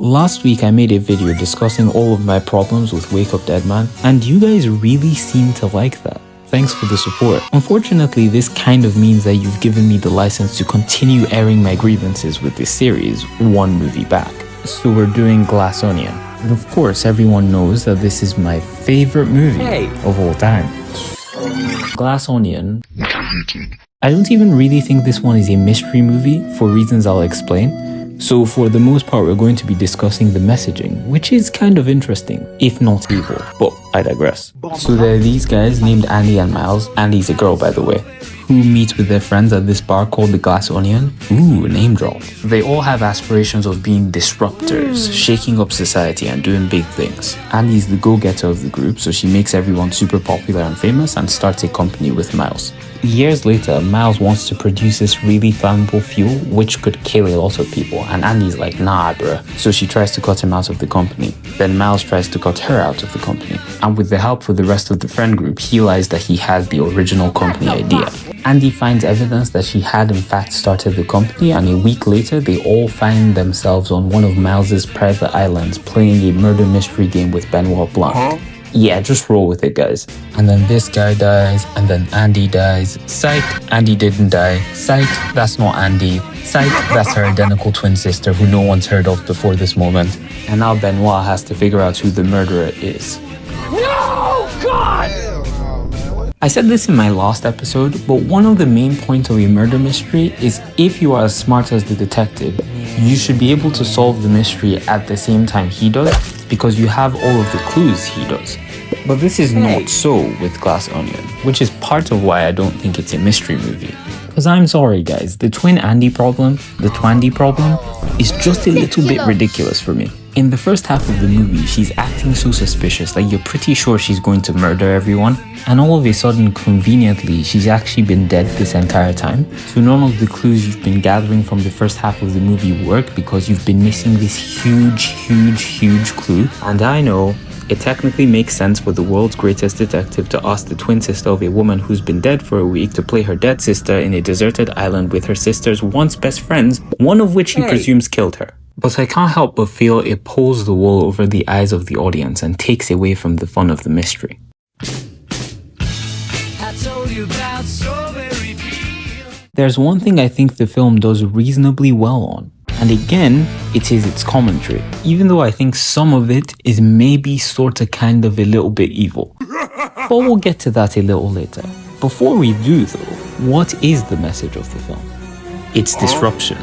Last week I made a video discussing all of my problems with Wake Up Dead Man, and you guys really seem to like that. Thanks for the support. Unfortunately, this kind of means that you've given me the license to continue airing my grievances with this series, one movie back. So we're doing Glass Onion. And of course, everyone knows that this is my favorite movie of all time. Glass Onion. I don't even really think this one is a mystery movie for reasons I'll explain. So for the most part, we're going to be discussing the messaging, which is kind of interesting, if not evil, but I digress. So there are these guys named Andy and Miles. Andy's a girl, by the way, who meet with their friends at this bar called the Glass Onion. Ooh, name drop. They all have aspirations of being disruptors, shaking up society and doing big things. Andy's the go-getter of the group, so she makes everyone super popular and famous and starts a company with Miles. Years later, Miles wants to produce this really flammable fuel which could kill a lot of people, and Andy's like, nah bruh. So she tries to cut him out of the company. Then Miles tries to cut her out of the company. And with the help of the rest of the friend group, he lies that he has the original company idea. Andy finds evidence that she had in fact started the company, and a week later they all find themselves on one of Miles's private islands playing a murder mystery game with Benoit Blanc. Yeah, just roll with it, guys. And then this guy dies, and then Andy dies. Psych, Andy didn't die. Psych, that's not Andy. Psych, that's her identical twin sister who no one's heard of before this moment. And now Benoit has to figure out who the murderer is. No! God! I said this in my last episode, but one of the main points of a murder mystery is if you are as smart as the detective, you should be able to solve the mystery at the same time he does, because you have all of the clues he does. But this is not so with Glass Onion, which is part of why I don't think it's a mystery movie. Because I'm sorry guys, the twin Andy problem, the Twandi problem, is just a little bit ridiculous for me. In the first half of the movie, she's acting so suspicious that you're pretty sure she's going to murder everyone, and all of a sudden, conveniently, she's actually been dead this entire time. So none of the clues you've been gathering from the first half of the movie work because you've been missing this huge clue. And I know, it technically makes sense for the world's greatest detective to ask the twin sister of a woman who's been dead for a week to play her dead sister in a deserted island with her sister's once best friends, one of which he presumes killed her. But I can't help but feel it pulls the wool over the eyes of the audience and takes away from the fun of the mystery. There's one thing I think the film does reasonably well on, and again, it is its commentary, even though I think some of it is maybe sorta kind of a little bit evil. But we'll get to that a little later. Before we do though, what is the message of the film? It's disruption.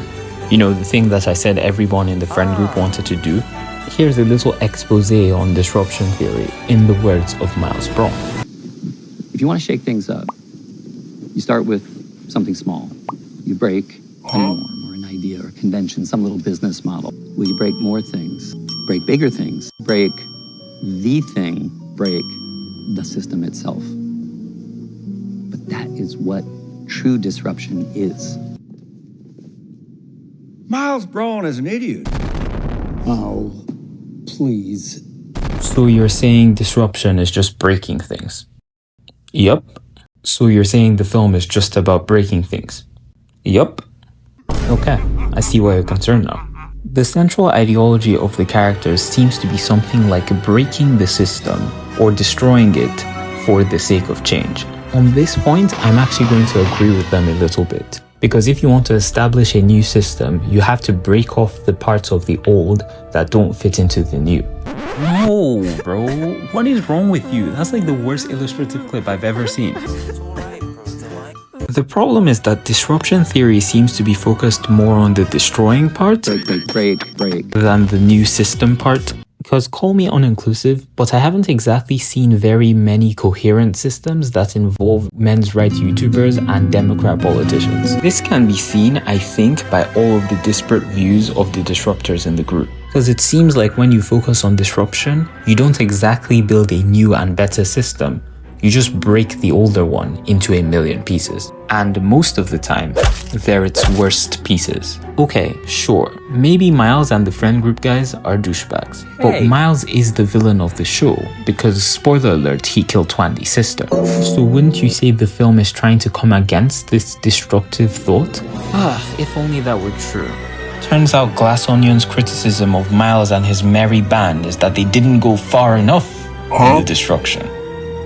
You know, the thing that I said everyone in the friend group wanted to do? Here's a little expose on disruption theory in the words of Miles Braun. If you want to shake things up, you start with something small. You break a norm or an idea or a convention, some little business model. Will you break more things? Break bigger things. Break the thing. Break the system itself. But that is what true disruption is. Miles Braun is an idiot. Oh, please. So you're saying disruption is just breaking things? Yup. So you're saying the film is just about breaking things? Yup. Okay, I see why you're concerned now. The central ideology of the characters seems to be something like breaking the system or destroying it for the sake of change. On this point, I'm actually going to agree with them a little bit. Because if you want to establish a new system, you have to break off the parts of the old that don't fit into the new. No, bro. What is wrong with you? That's like the worst illustrative clip I've ever seen. The problem is that disruption theory seems to be focused more on the destroying part than the new system part. Because call me uninclusive, but I haven't exactly seen very many coherent systems that involve men's rights YouTubers and Democrat politicians. This can be seen, I think, by all of the disparate views of the disruptors in the group. Because it seems like when you focus on disruption, you don't exactly build a new and better system. You just break the older one into a million pieces. And most of the time, they're its worst pieces. Okay, sure, maybe Miles and the friend group guys are douchebags. But Miles is the villain of the show, because spoiler alert, he killed Twandi's sister. So wouldn't you say the film is trying to come against this destructive thought? If only that were true. Turns out Glass Onion's criticism of Miles and his merry band is that they didn't go far enough in the destruction.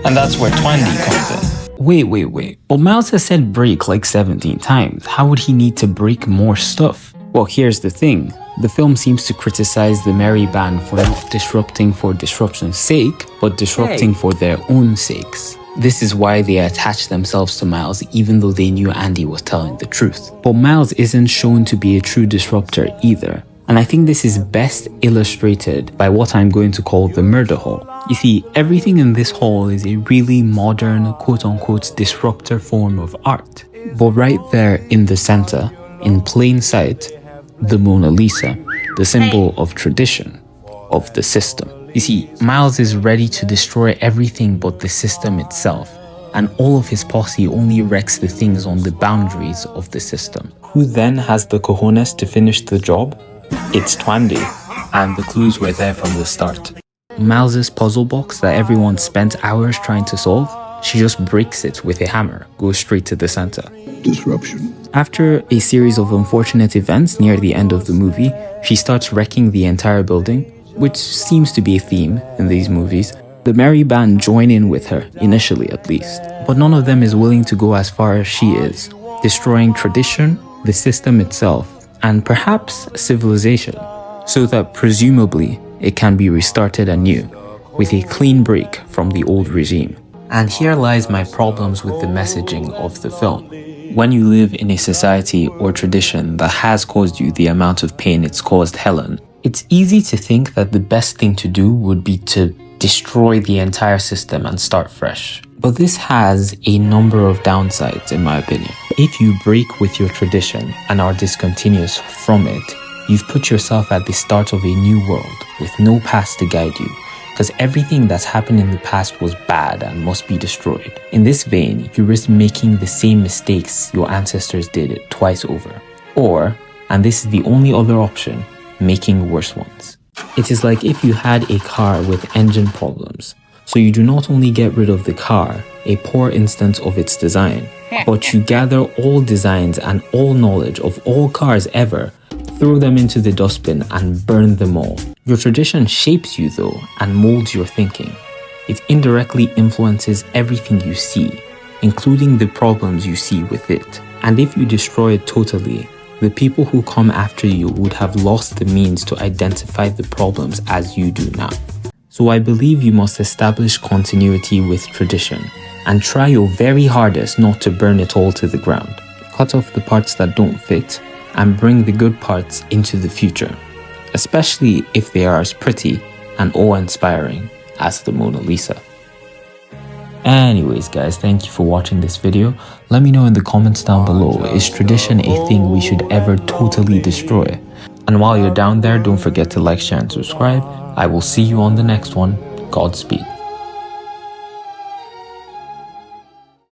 And that's where Twandi comes in. Wait. But Miles has said break like 17 times. How would he need to break more stuff? Well, here's the thing. The film seems to criticize the merry band for not disrupting for disruption's sake, but disrupting for their own sakes. This is why they attach themselves to Miles even though they knew Andy was telling the truth. But Miles isn't shown to be a true disruptor either. And I think this is best illustrated by what I'm going to call the murder hall. You see, everything in this hall is a really modern, quote-unquote, disruptor form of art. But right there in the center, in plain sight, the Mona Lisa, the symbol of tradition, of the system. You see, Miles is ready to destroy everything but the system itself, and all of his posse only wrecks the things on the boundaries of the system. Who then has the cojones to finish the job? It's Twandi, and the clues were there from the start. Miles's puzzle box that everyone spent hours trying to solve, she just breaks it with a hammer, goes straight to the center. Disruption. After a series of unfortunate events near the end of the movie, she starts wrecking the entire building, which seems to be a theme in these movies. The merry band join in with her, initially at least, but none of them is willing to go as far as she is, destroying tradition, the system itself, and perhaps civilization, so that presumably it can be restarted anew, with a clean break from the old regime. And here lies my problems with the messaging of the film. When you live in a society or tradition that has caused you the amount of pain it's caused Helen, it's easy to think that the best thing to do would be to destroy the entire system and start fresh. But this has a number of downsides in my opinion. If you break with your tradition and are discontinuous from it, you've put yourself at the start of a new world with no past to guide you, because everything that's happened in the past was bad and must be destroyed. In this vein, you risk making the same mistakes your ancestors did twice over. Or, and this is the only other option, making worse ones. It is like if you had a car with engine problems. So you do not only get rid of the car, a poor instance of its design, but you gather all designs and all knowledge of all cars ever, throw them into the dustbin and burn them all. Your tradition shapes you though and molds your thinking. It indirectly influences everything you see, including the problems you see with it. And if you destroy it totally, the people who come after you would have lost the means to identify the problems as you do now. So I believe you must establish continuity with tradition and try your very hardest not to burn it all to the ground. Cut off the parts that don't fit and bring the good parts into the future, especially if they are as pretty and awe-inspiring as the Mona Lisa. Anyways guys, thank you for watching this video. Let me know in the comments down below, is tradition a thing we should ever totally destroy? And while you're down there, don't forget to like, share and subscribe. I will see you on the next one. Godspeed.